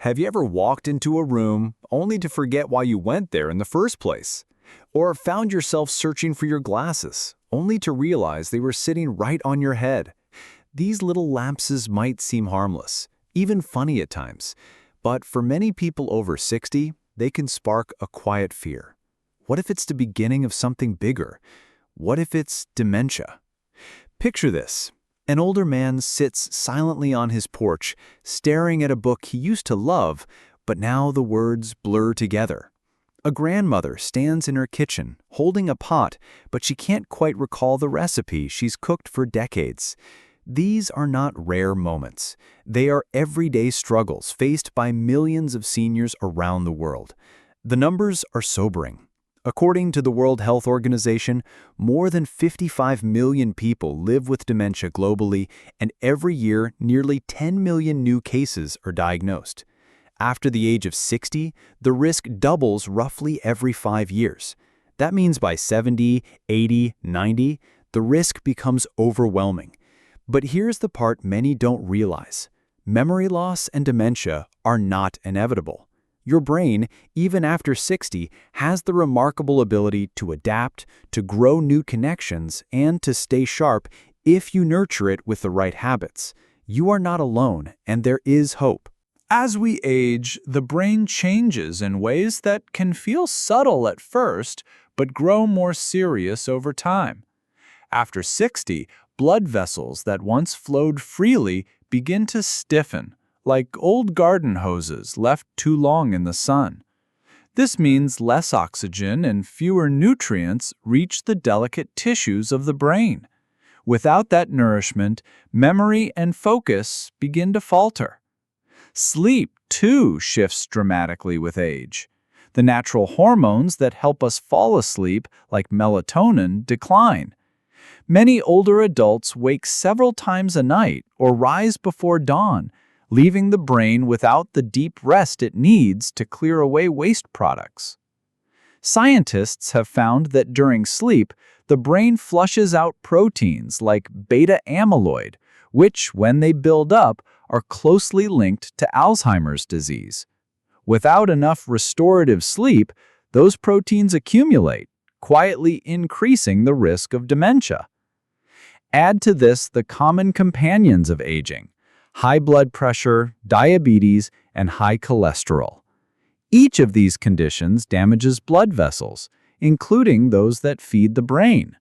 Have you ever walked into a room only to forget why you went there in the first place? Or found yourself searching for your glasses, only to realize they were sitting right on your head? These little lapses might seem harmless, even funny at times, but for many people over 60, they can spark a quiet fear. What if it's the beginning of something bigger? What if it's dementia? Picture this. An older man sits silently on his porch, staring at a book he used to love, but now the words blur together. A grandmother stands in her kitchen, holding a pot, but she can't quite recall the recipe she's cooked for decades. These are not rare moments. They are everyday struggles faced by millions of seniors around the world. The numbers are sobering. According to the World Health Organization, more than 55 million people live with dementia globally, and every year, nearly 10 million new cases are diagnosed. After the age of 60, the risk doubles roughly every 5 years. That means by 70, 80, 90, the risk becomes overwhelming. But here's the part many don't realize. Memory loss and dementia are not inevitable. Your brain, even after 60, has the remarkable ability to adapt, to grow new connections, and to stay sharp if you nurture it with the right habits. You are not alone, and there is hope. As we age, the brain changes in ways that can feel subtle at first, but grow more serious over time. After 60, blood vessels that once flowed freely begin to stiffen, like old garden hoses left too long in the sun. This means less oxygen and fewer nutrients reach the delicate tissues of the brain. Without that nourishment, memory and focus begin to falter. Sleep, too, shifts dramatically with age. The natural hormones that help us fall asleep, like melatonin, decline. Many older adults wake several times a night or rise before dawn, leaving the brain without the deep rest it needs to clear away waste products. Scientists have found that during sleep, the brain flushes out proteins like beta amyloid, which, when they build up, are closely linked to Alzheimer's disease. Without enough restorative sleep, those proteins accumulate, quietly increasing the risk of dementia. Add to this the common companions of aging: high blood pressure, diabetes, and high cholesterol. Each of these conditions damages blood vessels, including those that feed the brain.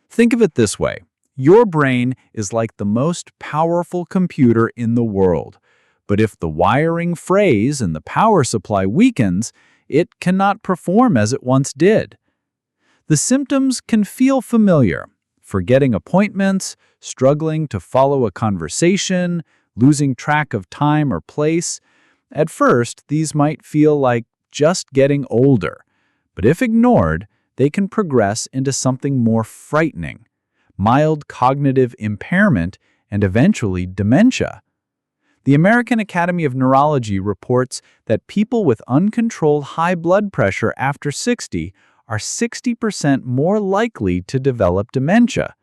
Think of it this way. Your brain is like the most powerful computer in the world, but if the wiring frays and the power supply weakens, it cannot perform as it once did. The symptoms can feel familiar: forgetting appointments, struggling to follow a conversation, losing track of time or place. At first, these might feel like just getting older, but if ignored, they can progress into something more frightening: mild cognitive impairment and eventually dementia. The American Academy of Neurology reports that people with uncontrolled high blood pressure after 60 are 60% more likely to develop dementia.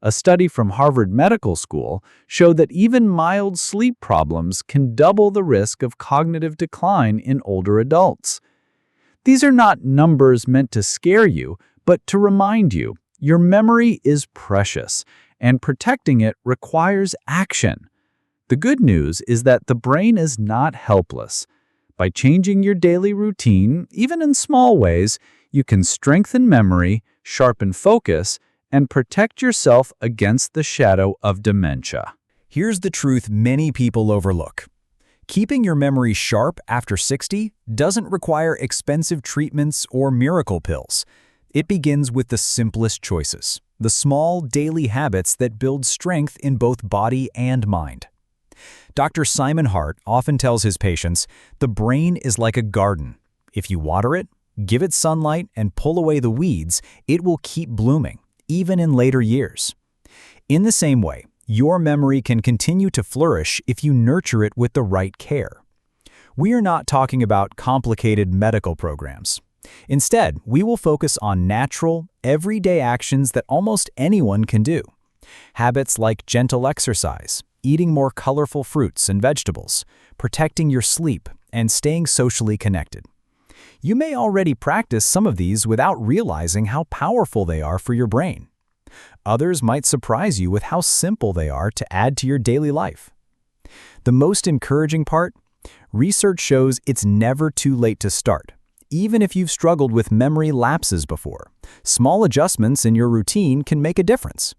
A study from Harvard Medical School showed that even mild sleep problems can double the risk of cognitive decline in older adults. These are not numbers meant to scare you, but to remind you your memory is precious, and protecting it requires action. The good news is that the brain is not helpless. By changing your daily routine, even in small ways, you can strengthen memory, sharpen focus, and protect yourself against the shadow of dementia. Here's the truth many people overlook. Keeping your memory sharp after 60 doesn't require expensive treatments or miracle pills. It begins with the simplest choices, the small daily habits that build strength in both body and mind. Dr. Simon Hart often tells his patients, the brain is like a garden. If you water it, give it sunlight, and pull away the weeds, it will keep blooming, even in later years. In the same way, your memory can continue to flourish if you nurture it with the right care. We are not talking about complicated medical programs. Instead, we will focus on natural, everyday actions that almost anyone can do. Habits like gentle exercise, eating more colorful fruits and vegetables, protecting your sleep, and staying socially connected. You may already practice some of these without realizing how powerful they are for your brain. Others might surprise you with how simple they are to add to your daily life. The most encouraging part? Research shows it's never too late to start. Even if you've struggled with memory lapses before, small adjustments in your routine can make a difference.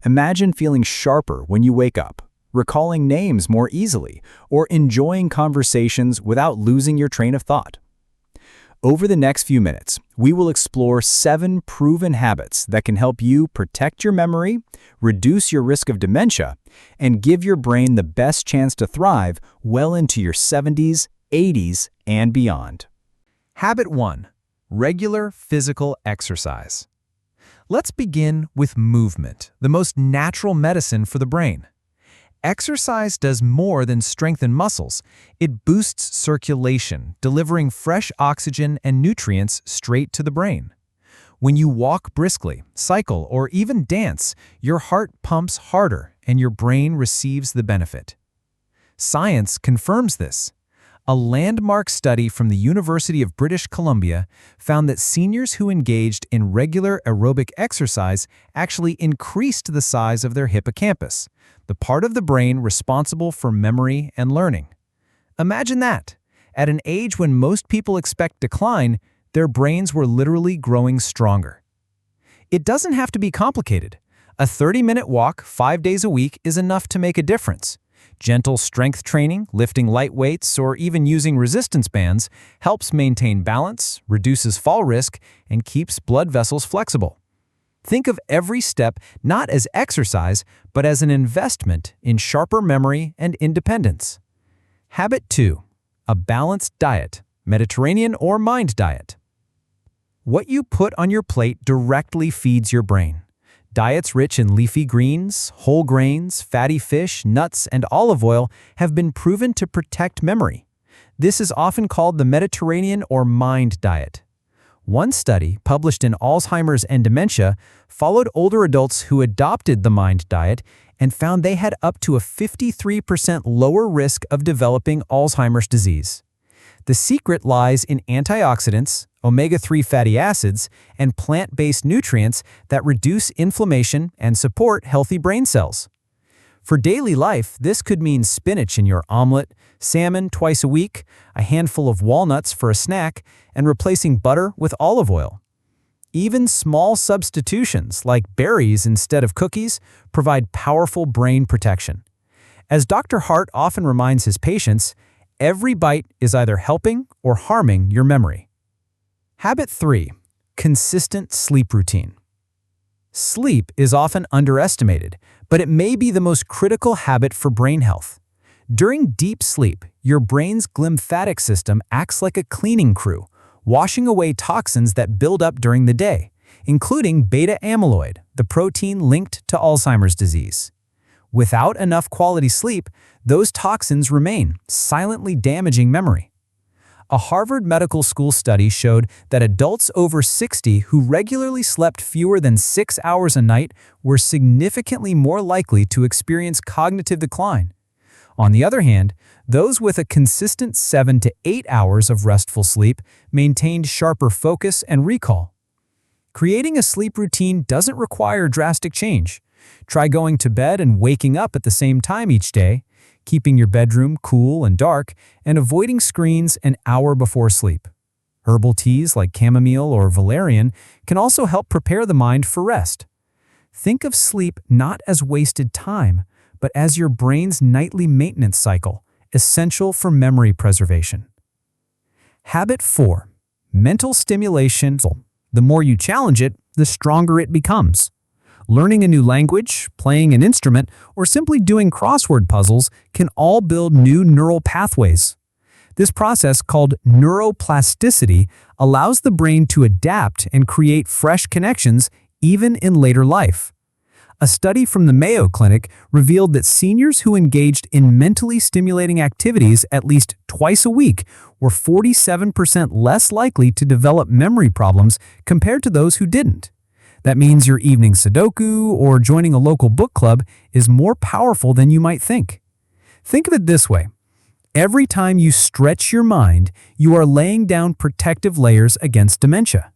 Imagine feeling sharper when you wake up, recalling names more easily, or enjoying conversations without losing your train of thought. Over the next few minutes, we will explore 7 proven habits that can help you protect your memory, reduce your risk of dementia, and give your brain the best chance to thrive well into your 70s, 80s, and beyond. Habit 1. Regular physical exercise. Let's begin with movement, the most natural medicine for the brain. Exercise does more than strengthen muscles. It boosts circulation, delivering fresh oxygen and nutrients straight to the brain. When you walk briskly, cycle, or even dance, your heart pumps harder and your brain receives the benefit. Science confirms this. A landmark study from the University of British Columbia found that seniors who engaged in regular aerobic exercise actually increased the size of their hippocampus, the part of the brain responsible for memory and learning. Imagine that. At an age when most people expect decline, their brains were literally growing stronger. It doesn't have to be complicated. A 30-minute walk 5 days a week is enough to make a difference. Gentle strength training, lifting light weights, or even using resistance bands helps maintain balance, reduces fall risk, and keeps blood vessels flexible. Think of every step not as exercise, but as an investment in sharper memory and independence. Habit 2. A balanced diet, Mediterranean or mind diet. What you put on your plate directly feeds your brain. Diets rich in leafy greens, whole grains, fatty fish, nuts, and olive oil have been proven to protect memory. This is often called the Mediterranean or mind diet. One study, published in Alzheimer's and Dementia, followed older adults who adopted the mind diet and found they had up to a 53% lower risk of developing Alzheimer's disease. The secret lies in antioxidants, omega-3 fatty acids, and plant-based nutrients that reduce inflammation and support healthy brain cells. For daily life, this could mean spinach in your omelet, salmon twice a week, a handful of walnuts for a snack, and replacing butter with olive oil. Even small substitutions like berries instead of cookies provide powerful brain protection. As Dr. Hart often reminds his patients, every bite is either helping or harming your memory. Habit 3. Consistent sleep routine. Sleep is often underestimated, but it may be the most critical habit for brain health. During deep sleep, your brain's glymphatic system acts like a cleaning crew, washing away toxins that build up during the day, including beta amyloid, the protein linked to Alzheimer's disease. Without enough quality sleep, those toxins remain, silently damaging memory. A Harvard Medical School study showed that adults over 60 who regularly slept fewer than 6 hours a night were significantly more likely to experience cognitive decline. On the other hand, those with a consistent 7 to 8 hours of restful sleep maintained sharper focus and recall. Creating a sleep routine doesn't require drastic change. Try going to bed and waking up at the same time each day, keeping your bedroom cool and dark, and avoiding screens an hour before sleep. Herbal teas like chamomile or valerian can also help prepare the mind for rest. Think of sleep not as wasted time, but as your brain's nightly maintenance cycle, essential for memory preservation. Habit 4. Mental stimulation. The more you challenge it, the stronger it becomes. Learning a new language, playing an instrument, or simply doing crossword puzzles can all build new neural pathways. This process, called neuroplasticity, allows the brain to adapt and create fresh connections even in later life. A study from the Mayo Clinic revealed that seniors who engaged in mentally stimulating activities at least twice a week were 47% less likely to develop memory problems compared to those who didn't. That means your evening Sudoku or joining a local book club is more powerful than you might think. Think of it this way. Every time you stretch your mind, you are laying down protective layers against dementia.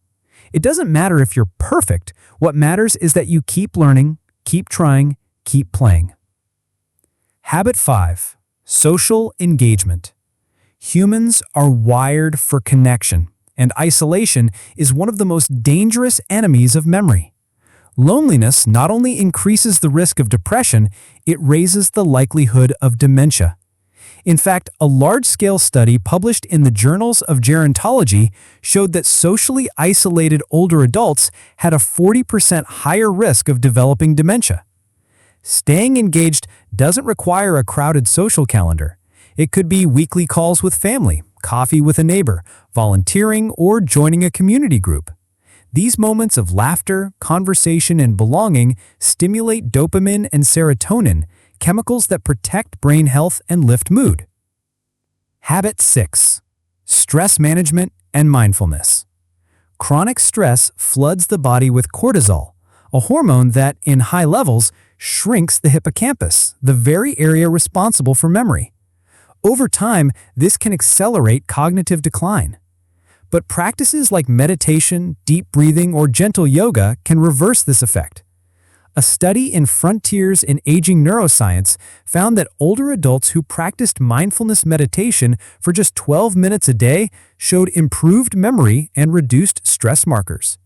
It doesn't matter if you're perfect. What matters is that you keep learning, keep trying, keep playing. Habit 5. Social engagement. Humans are wired for connection, and isolation is one of the most dangerous enemies of memory. Loneliness not only increases the risk of depression, it raises the likelihood of dementia. In fact, a large-scale study published in the Journals of Gerontology showed that socially isolated older adults had a 40% higher risk of developing dementia. Staying engaged doesn't require a crowded social calendar. It could be weekly calls with family, coffee with a neighbor, volunteering, or joining a community group. These moments of laughter, conversation, and belonging stimulate dopamine and serotonin, chemicals that protect brain health and lift mood. Habit 6. Stress management and mindfulness. Chronic stress floods the body with cortisol, a hormone that, in high levels, shrinks the hippocampus, the very area responsible for memory. Over time, this can accelerate cognitive decline. But practices like meditation, deep breathing, or gentle yoga can reverse this effect. A study in Frontiers in Aging Neuroscience found that older adults who practiced mindfulness meditation for just 12 minutes a day showed improved memory and reduced stress markers.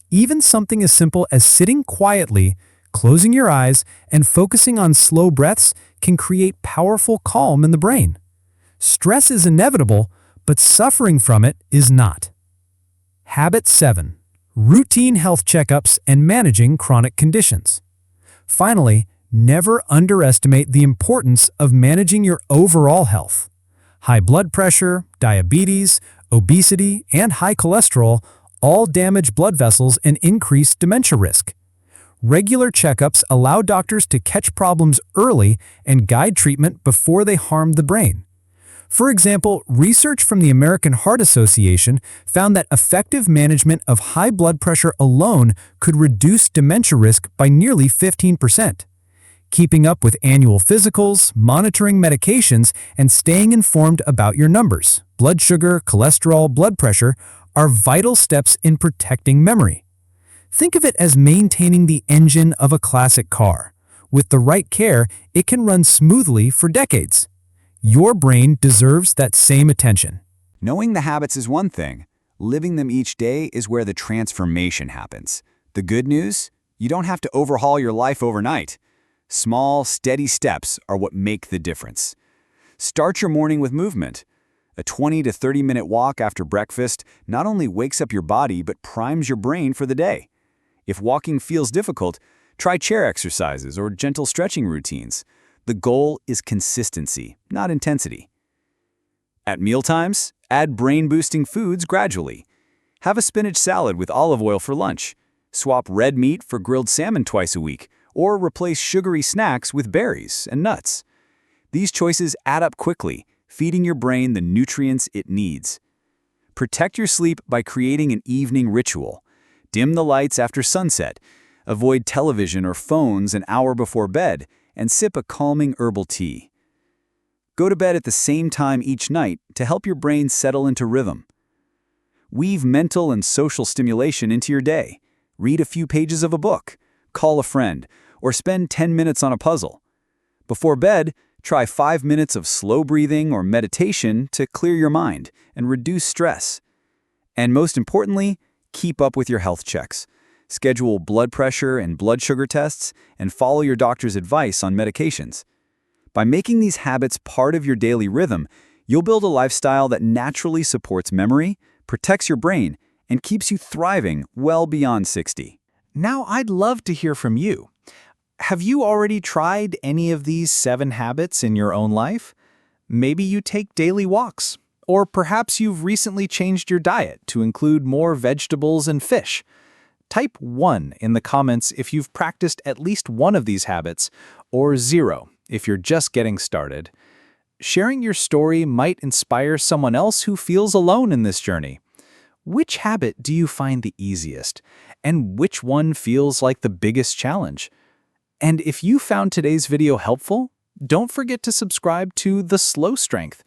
Even something as simple as sitting quietly, closing your eyes, and focusing on slow breaths can create powerful calm in the brain. Stress is inevitable, but suffering from it is not. Habit 7. Routine health checkups and managing chronic conditions. Finally, never underestimate the importance of managing your overall health. High blood pressure, diabetes, obesity, and high cholesterol all damage blood vessels and increase dementia risk. Regular checkups allow doctors to catch problems early and guide treatment before they harm the brain. For example, research from the American Heart Association found that effective management of high blood pressure alone could reduce dementia risk by nearly 15%. Keeping up with annual physicals, monitoring medications, and staying informed about your numbers, blood sugar, cholesterol, blood pressure, are vital steps in protecting memory. Think of it as maintaining the engine of a classic car. With the right care, it can run smoothly for decades. Your brain deserves that same attention. Knowing the habits is one thing. Living them each day is where the transformation happens. The good news? You don't have to overhaul your life overnight. Small, steady steps are what make the difference. Start your morning with movement. A 20 to 30-minute walk after breakfast not only wakes up your body but primes your brain for the day. If walking feels difficult, try chair exercises or gentle stretching routines. The goal is consistency, not intensity. At mealtimes, add brain-boosting foods gradually. Have a spinach salad with olive oil for lunch. Swap red meat for grilled salmon twice a week, or replace sugary snacks with berries and nuts. These choices add up quickly, feeding your brain the nutrients it needs. Protect your sleep by creating an evening ritual. Dim the lights after sunset. Avoid television or phones an hour before bed, and sip a calming herbal tea. Go to bed at the same time each night to help your brain settle into rhythm. Weave mental and social stimulation into your day. Read a few pages of a book, call a friend, or spend 10 minutes on a puzzle. Before bed, try 5 minutes of slow breathing or meditation to clear your mind and reduce stress. And most importantly, keep up with your health checks. Schedule blood pressure and blood sugar tests, and follow your doctor's advice on medications. By making these habits part of your daily rhythm, you'll build a lifestyle that naturally supports memory, protects your brain, and keeps you thriving well beyond 60. Now, I'd love to hear from you. Have you already tried any of these 7 habits in your own life? Maybe you take daily walks, or perhaps you've recently changed your diet to include more vegetables and fish. Type 1 in the comments if you've practiced at least one of these habits, or 0 if you're just getting started. Sharing your story might inspire someone else who feels alone in this journey. Which habit do you find the easiest, and which one feels like the biggest challenge? And if you found today's video helpful, Don't forget to subscribe to The Slow Strength.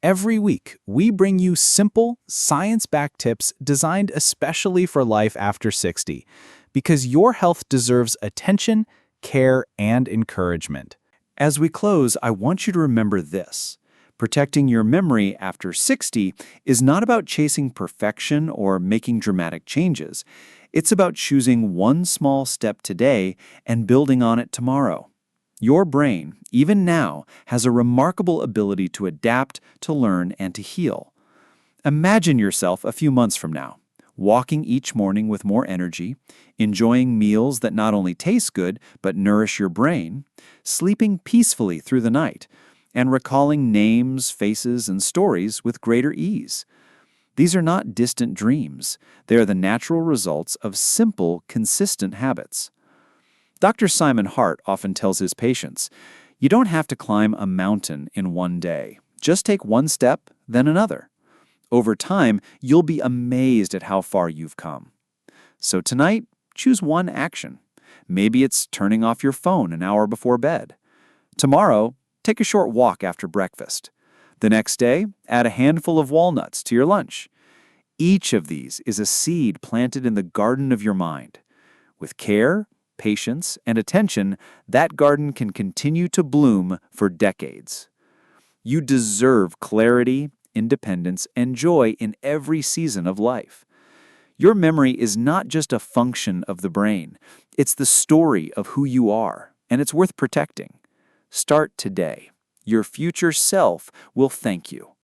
Every week, we bring you simple, science-backed tips designed especially for life after 60, because your health deserves attention, care, and encouragement. As we close, I want you to remember this. Protecting your memory after 60 is not about chasing perfection or making dramatic changes. It's about choosing one small step today and building on it tomorrow. Your brain, even now, has a remarkable ability to adapt, to learn, and to heal. Imagine yourself a few months from now, walking each morning with more energy, enjoying meals that not only taste good but nourish your brain, sleeping peacefully through the night, and recalling names, faces, and stories with greater ease. These are not distant dreams. They are the natural results of simple, consistent habits. Dr. Simon Hart often tells his patients, you don't have to climb a mountain in one day. Just take one step, then another. Over time, you'll be amazed at how far you've come. So tonight, choose one action. Maybe it's turning off your phone an hour before bed. Tomorrow, take a short walk after breakfast. The next day, add a handful of walnuts to your lunch. Each of these is a seed planted in the garden of your mind. With care, patience, and attention, that garden can continue to bloom for decades. You deserve clarity, independence, and joy in every season of life. Your memory is not just a function of the brain. It's the story of who you are, and it's worth protecting. Start today. Your future self will thank you.